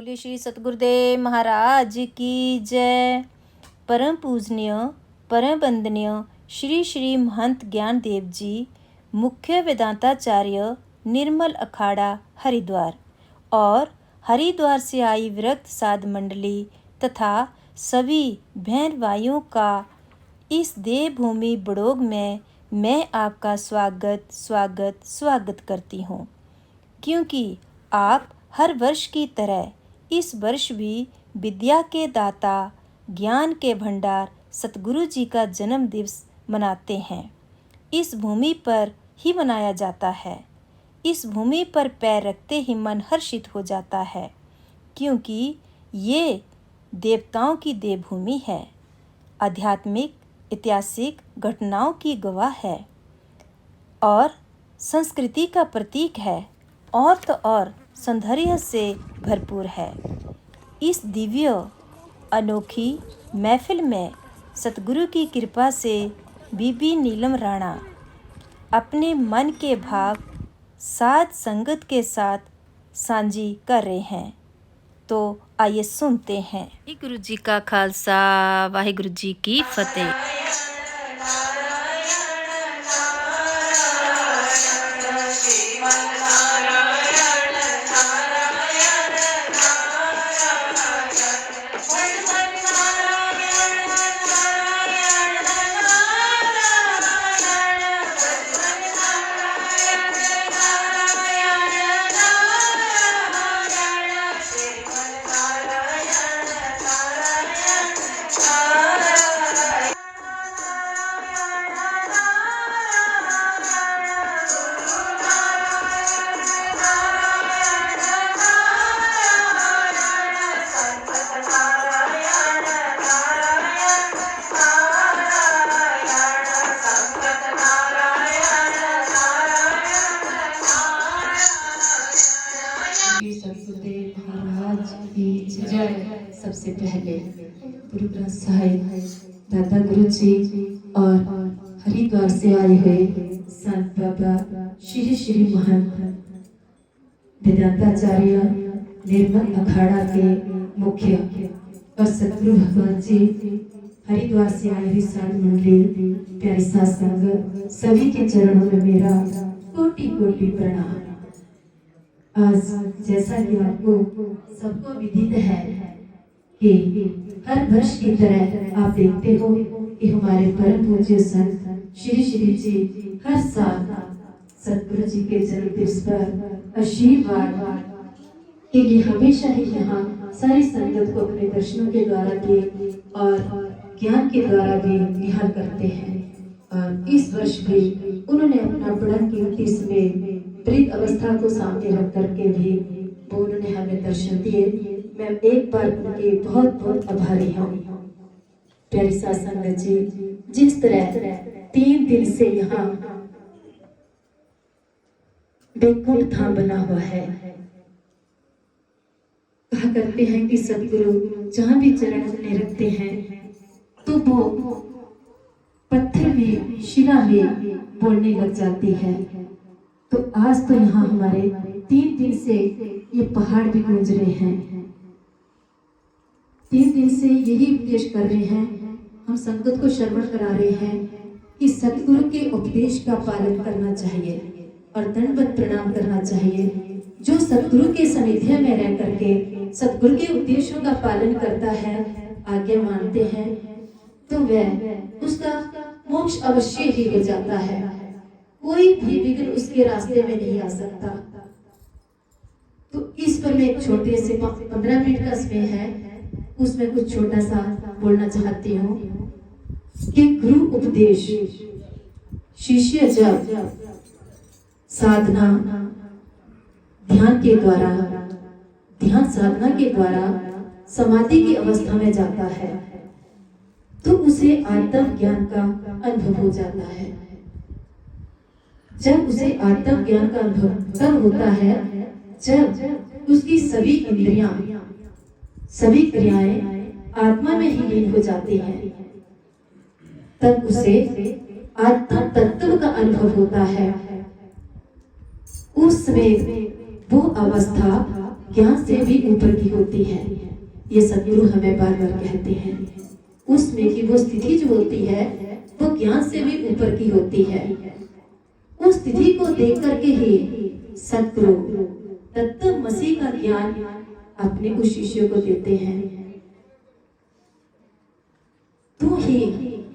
बोलिए श्री सतगुरुदेव महाराज की जय। परम पूजनीय परम वंदनीय श्री श्री महंत ज्ञान देव जी, मुख्य वेदांताचार्य, निर्मल अखाड़ा हरिद्वार और हरिद्वार से आई विरक्त साध मंडली तथा सभी बहन भाइयों का इस देवभूमि बड़ोग में मैं आपका स्वागत करती हूँ, क्योंकि आप हर वर्ष की तरह इस वर्ष भी विद्या के दाता, ज्ञान के भंडार सतगुरु जी का जन्म दिवस मनाते हैं। इस भूमि पर ही मनाया जाता है। इस भूमि पर पैर रखते ही मन हर्षित हो जाता है, क्योंकि ये देवताओं की देवभूमि है, आध्यात्मिक ऐतिहासिक घटनाओं की गवाह है और संस्कृति का प्रतीक है और तो और सौंदर्य से भरपूर है। इस दिव्य अनोखी महफिल में सतगुरु की कृपा से बीबी नीलम राणा अपने मन के भाव साध संगत के साथ साझी कर रहे हैं। तो आइए सुनते हैं। वाहिगुरु जी का खालसा, वाहिगुरु जी की फतेह। सतगुरुदेव महाराज की जय। सबसे पहले गुरु ग्रंथ साहिब, दादा गुरु जी और हरिद्वार से आए हुए संत बाबा श्री श्री महंत वेदांताचार्य निर्मल अखाड़ा के मुख्य और सतगुरु भगवान जी, हरिद्वार से आई हुई साध मंडली, प्यारी साध संगत, सभी के चरणों में मेरा कोटि कोटि प्रणाम। आज जैसा कि आपको सबको विदित है कि हर वर्ष की तरह आप देखते हो कि हमारे परम पूज्य संत श्री श्री जी हर साल सतगुरु जी के जन्म दिवस पर आशीर्वाद के लिए हमेशा ही यहाँ सारी संगत को अपने दर्शनों के द्वारा भी और ज्ञान के द्वारा भी निहाल करते हैं। और इस वर्ष भी उन्होंने अपना बड़ा कीमती समय वृद्ध अवस्था को सामने रख करके भी वो उन्होंने हमें दर्शन दिए। मैं एक बार उनके बहुत बहुत आभारी हूँ। प्यारी साध संगत जी, जिस तरह 3 दिन से यहाँ वैकुंठ धाम बना हुआ है, कहा करते हैं कि सतगुरु जहाँ भी चरण अपने रखते हैं तो वो पत्थर में, शिला में बोलने लग जाती है। तो आज तो यहाँ हमारे 3 दिन से ये पहाड़ भी गूंज रहे हैं। 3 दिन से यही उपदेश कर रहे हैं, हम संगत को श्रवण करा रहे हैं कि सतगुरु के उपदेश का पालन करना चाहिए और दंडवत प्रणाम करना चाहिए। जो सतगुरु के सानिध्य में रह करके सतगुरु के उपदेशों का पालन करता है, आज्ञा मानते हैं, तो वह उसका मोक्ष अवश्य ही हो जाता है। कोई भी विघ्न उसके रास्ते में नहीं आ सकता। तो इस पर मैं एक छोटे से 15 मिनट का समय है, उसमें कुछ छोटा सा बोलना चाहती हूँ कि गुरु उपदेश, शिष्य जब साधना ध्यान के द्वारा, ध्यान साधना के द्वारा समाधि की अवस्था में जाता है तो उसे आत्म ज्ञान का अनुभव हो जाता है। जब उसे आत्म ज्ञान का अनुभव तब होता है जब उसकी सभी इंद्रियां, सभी क्रियाएं आत्मा में ही लीन हो जाती हैं। तब उसे आत्म तत्व का अनुभव होता है। उस समय वो अवस्था ज्ञान से भी ऊपर की होती है। ये सदगुरु हमें बार बार कहते हैं उसमें कि वो स्थिति जो होती है वो ज्ञान से भी ऊपर की होती है। उस स्थिति को देख करके ही सदगुरु तत्व मसीह का ज्ञान अपने उस शिष्य को देते हैं। तू ही,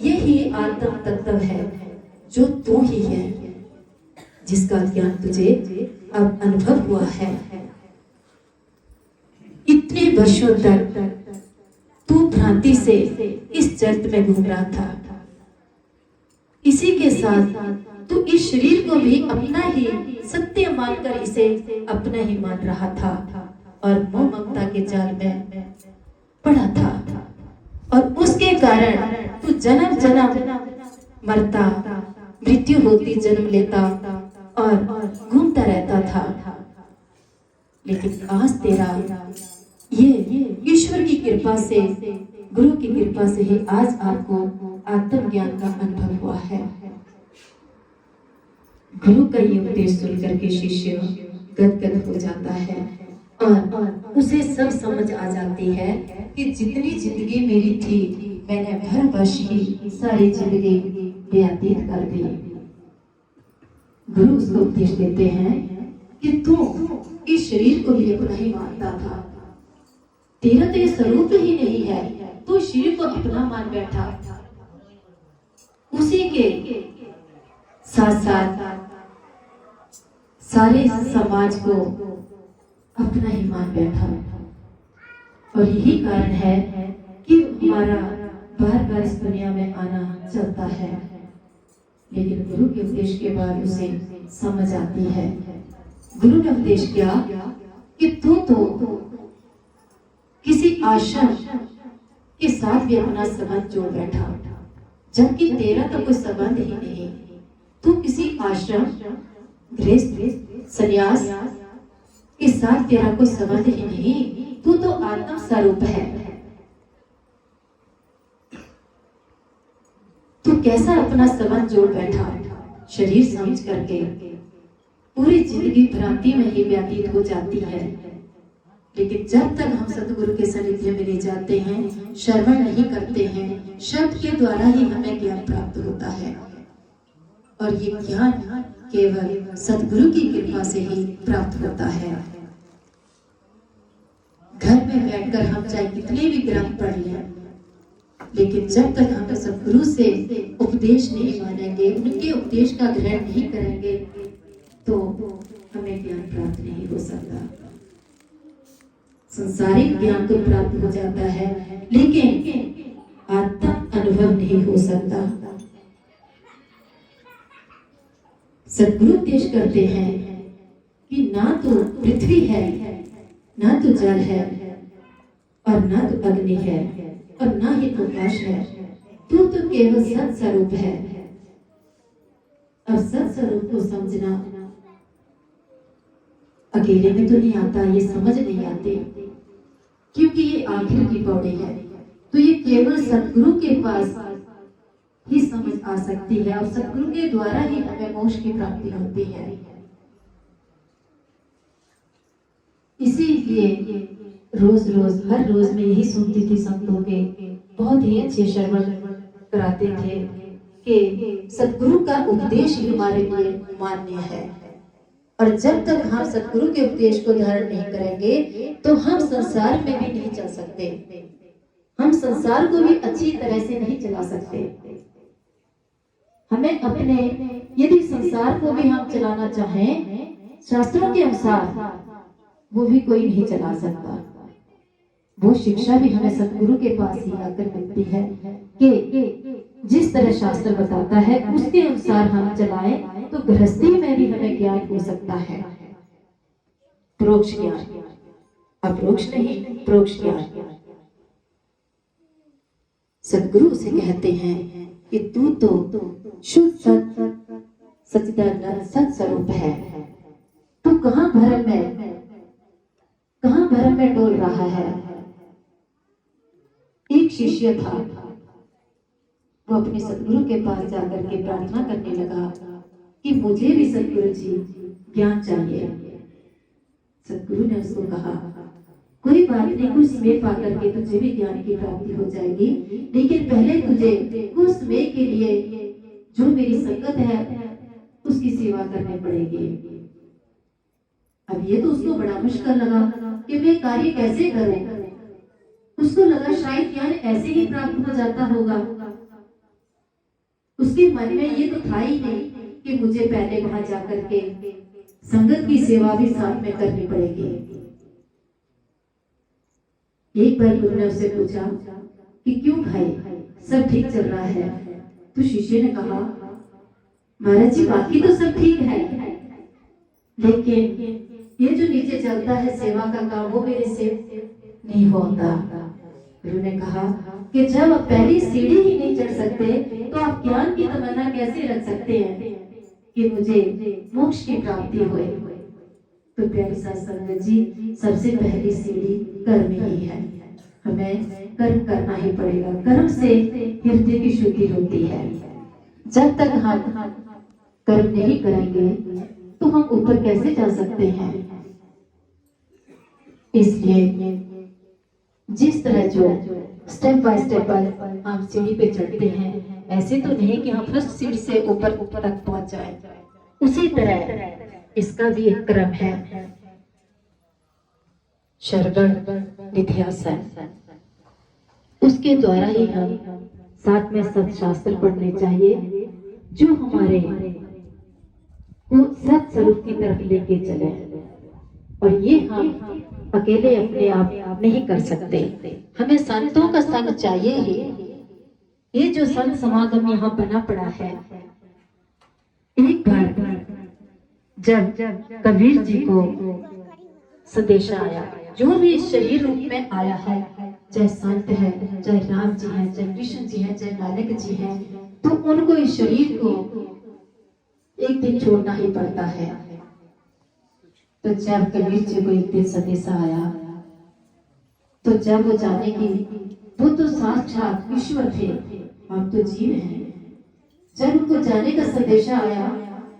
यही आत्म तत्व है जो तू ही है, जिसका ज्ञान तुझे अब अनुभव हुआ है। इतने वर्षों तक तू भ्रांति से इस जगत में घूम रहा था, इसी के साथ तू इस शरीर को भी अपना ही सत्य मानकर इसे अपना ही मान रहा था और मोह ममता के जाल में पड़ा था, और उसके कारण तू जन्म जन्म मरता, मृत्यु होती जन्म लेता और घूमता रहता था। लेकिन आज तेरा ये ईश्वर की कृपा से, गुरु की कृपा से ही आज आपको आत्मज्ञान का अनुभव हुआ है। गुरु का ये उपदेश सुनकर के शिष्य गदगद हो जाता है और उसे सब समझ आ जाती है कि जितनी जिंदगी मेरी थी मैंने भरवश ही सारी जिंदगी व्यतीत कर दी। गुरु उसको उपदेश देते हैं कि तू इस शरीर को भी अपना ही मानता था, तेरा तो ये स्वरूप ही नहीं है, तू शरीर को अपना मान बैठा। उसी के साथ साथ सारे समाज को अपना ही मान बैठा, और यही कारण है कि हमारा बार बार इस दुनिया में आना चलता है। लेकिन गुरु के उपदेश के बाद उसे समझ आती है। गुरु ने उपदेश किया कि तू तो किसी आश्रम के साथ भी अपना संबंध जोड़ बैठा, जबकि तेरा तो कोई संबंध ही नहीं। तू किसी आश्रम, गृहस्थ, संन्यास के साथ तेरा कोई संबंध ही नहीं, तू तो आत्म स्वरूप है। तू कैसा अपना संबंध जोड़ बैठा, शरीर समझ करके पूरी जिंदगी भ्रांति में ही व्यतीत हो जाती है। लेकिन जब तक हम सतगुरु के सानिध्य में ले जाते हैं, श्रवण नहीं करते हैं, शब्द के द्वारा ही हमें ज्ञान प्राप्त होता है, और ये ज्ञान केवल सतगुरु की कृपा से ही प्राप्त होता है। घर में बैठकर हम चाहे कितने भी ग्रंथ पढ़ लें, लेकिन जब तक हम सतगुरु से उपदेश नहीं मानेंगे, उनके उपदेश का ग्रहण नहीं करेंगे, तो हमें ज्ञान प्राप्त नहीं हो सकता। संसारिक ज्ञान तो प्राप्त हो जाता है, लेकिन आत्म अनुभव नहीं हो सकता। सतगुरु उपदेश करते हैं कि ना तो पृथ्वी है, ना तो जल है, और ना तो अग्नि है, और ना ही प्रकाश है, तू तो केवल सत स्वरूप है। अब सत स्वरूप को समझना अकेले में तो नहीं आता, ये समझ नहीं आते, क्योंकि ये आखिर की पौड़ी है। तो ये केवल सतगुरु के पास ही समझ आ सकती है, और सतगुरु के द्वारा ही हमें मोक्ष की प्राप्ति होती है। इसीलिए रोज रोज हर रोज में यही सुनती थी, संतों के बहुत ही अच्छे श्रवण कराते थे कि सतगुरु का उपदेश ही हमारे लिए मान्य है, और जब तक हम सतगुरु के उपदेश को धारण नहीं करेंगे तो हम संसार में भी नहीं चल सकते, हम संसार को भी अच्छी तरह से नहीं चला सकते। हमें अपने, यदि संसार को भी हम चलाना चाहें शास्त्रों के अनुसार, वो भी कोई नहीं चला सकता। वो शिक्षा भी हमें सतगुरु के पास ही आकर मिलती है कि जिस तरह शास्त्र बताता है उसके अनुसार हम चलाएं तो गृहस्थी में भी हमें ज्ञान हो सकता है। प्रोक्ष ज्ञान, अप्रोक्ष नहीं, प्रोक्ष ज्ञान। सतगुरु उसे कहते हैं कि तू तो शुद्ध सत सच्चिदानंद सत स्वरूप है, तू कहां भरम में डोल रहा है। एक शिष्य था, वो अपने सतगुरु के पास जाकर के प्रार्थना करने लगा कि मुझे भी सतगुरु जी ज्ञान चाहिए। सदगुरु ने उसको कहा, कोई बात नहीं, कुछ समय पा करके तुझे भी ज्ञान की प्राप्ति हो जाएगी, लेकिन पहले तुझे कुछ समय के लिए जो मेरी संगत है उसकी सेवा करनी पड़ेगी। अब ये तो उसको बड़ा मुश्किल लगा कि मैं कार्य कैसे करूं। उसको लगा शायद ज्ञान ऐसे ही प्राप्त हो जाता होगा। उसके मन में ये तो था ही नहीं कि मुझे पहले वहां जाकर के संगत की सेवा भी साथ में करनी पड़ेगी। एक बार गुरु ने उससे पूछा कि क्यों भाई, सब ठीक चल रहा है? तो शिष्य ने कहा, महाराज जी बाकी तो सब ठीक है, लेकिन ये जो नीचे चलता है सेवा का काम, वो मेरे से नहीं होता। गुरु ने कहा कि जब आप पहली सीढ़ी ही नहीं चढ़ सकते तो आप ज्ञान की तमन्ना कैसे रख सकते हैं कि मुझे मोक्ष की प्राप्ति होए। तो प्यारी साध संगत जी, सबसे पहली सीढ़ी कर्म ही है। हमें कर्म करना ही पड़ेगा। कर्म से हृदय की शुद्धि होती है। जब तक हम कर्म नहीं करेंगे तो हम ऊपर कैसे जा सकते हैं। इसलिए जिस तरह जो स्टेप बाय स्टेप हम सीढ़ी पे चढ़ते हैं, ऐसे तो नहीं कि हम फर्स्ट सीढ़ी से ऊपर तक पहुंच जाए। उसी तरह इसका भी एक क्रम है। श्रवण निध्यासन, उसके द्वारा ही हम साथ में सत्शास्त्र पढ़ने चाहिए जो हमारे को सत स्वरूप की तरफ लेके चले। और ये हम अकेले अपने आप नहीं कर सकते, हमें संतों का संग चाहिए ही। ये जो संत समागम यहाँ बना पड़ा है, एक बार जब कबीर जी को संदेशा आया, जो भी शरीर रूप में आया है, चाहे संत है, चाहे राम जी हैं, चाहे कृष्ण जी हैं, चाहे नानक जी हैं, तो उनको इस शरीर को एक दिन छोड़ना ही पड़ता है। तो जब कबीर जी को एक दिन संदेशा आया, तो जब वो जाने की, वो तो साक्षात ईश्वर थे, हम तो जीव हैं। जब उनको जाने का संदेशा आया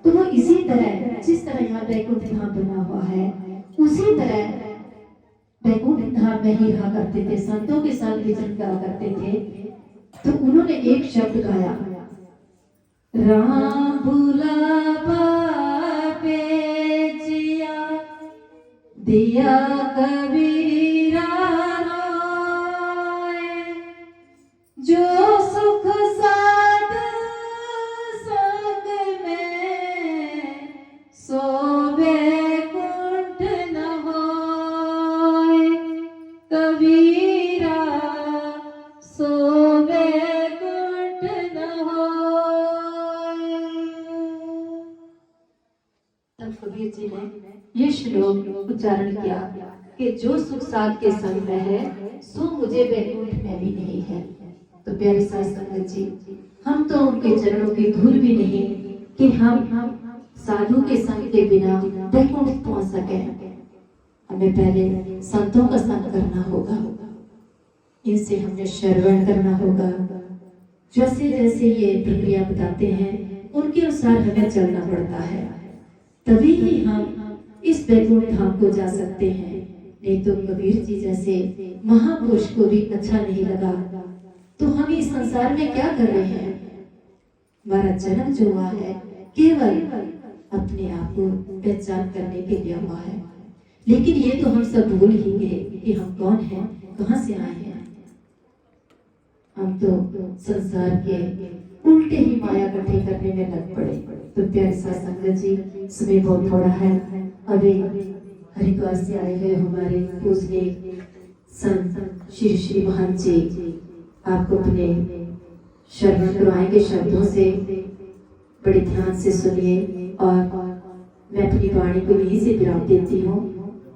तो वो इसी तरह, जिस तरह यहाँ वैकुंठ धाम बना हुआ है, उसी तरह वैकुंठ धाम में ही रहा करते थे, संतों के साथ विचरण करा करते थे। तो उन्होंने एक शब्द गाया, राम बुलावा दिया कबीरा रोए, जो सुख साध संग में सोवे कुंठ न होए, कबीरा सोवे कुंठ न होए। तब कबीर जी ने ये श्लोक उच्चारण किया कि जो सुख साध के संग में है, सो मुझे वैकुंठ में भी नहीं है। तो प्यारी साध संगत जी, हम तो उनके चरणों की धूल भी नहीं कि हम साधु के संग के बिना वैकुंठ पहुंच सके। हमें पहले संतों का संग करना होगा, इनसे हमें श्रवण करना होगा। जैसे जैसे ये प्रक्रिया बताते हैं, उनके अनुसार हमें चलना पड़ता है, तभी ही हम इस वैकुंठ धाम को जा सकते हैं। नहीं तो कबीर जी जैसे महापुरुष को भी अच्छा नहीं लगा तो हम इस संसार में क्या कर रहे हैं। हमारा जन्म जो हुआ है केवल अपने आप को पहचान करने के लिए हुआ है, लेकिन ये तो हम सब भूल ही गए कि हम कौन हैं, कहां से आए हैं। हम तो संसार के उल्टे ही माया इकट्ठे करने में लग पड़े। तो प्यारे साध संगत जी, समय बहुत थोड़ा है। अभी हरिद्वार से आए हुए हमारे पूजनीय संत श्री श्री महंत जी आपको अपने श्रवण करवाएंगे शब्दों से, बड़े ध्यान से सुनिए। और मैं अपनी वाणी को यहीं से विराम देती हूँ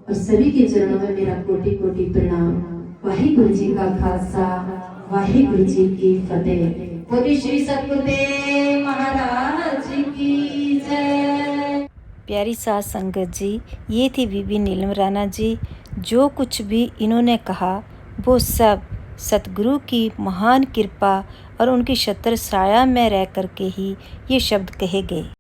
और सभी के चरणों में मेरा कोटि कोटि प्रणाम। वाहिगुरु जी का खालसा, वाहिगुरु जी की फतेह। बोले श्री सतगुरुदेव महाराज की जय। प्यारी साध संगत जी, ये थी बीबी नीलम राणा जी। जो कुछ भी इन्होंने कहा वो सब सतगुरु की महान कृपा और उनकी छत्र छाया में रह करके ही ये शब्द कहे गए।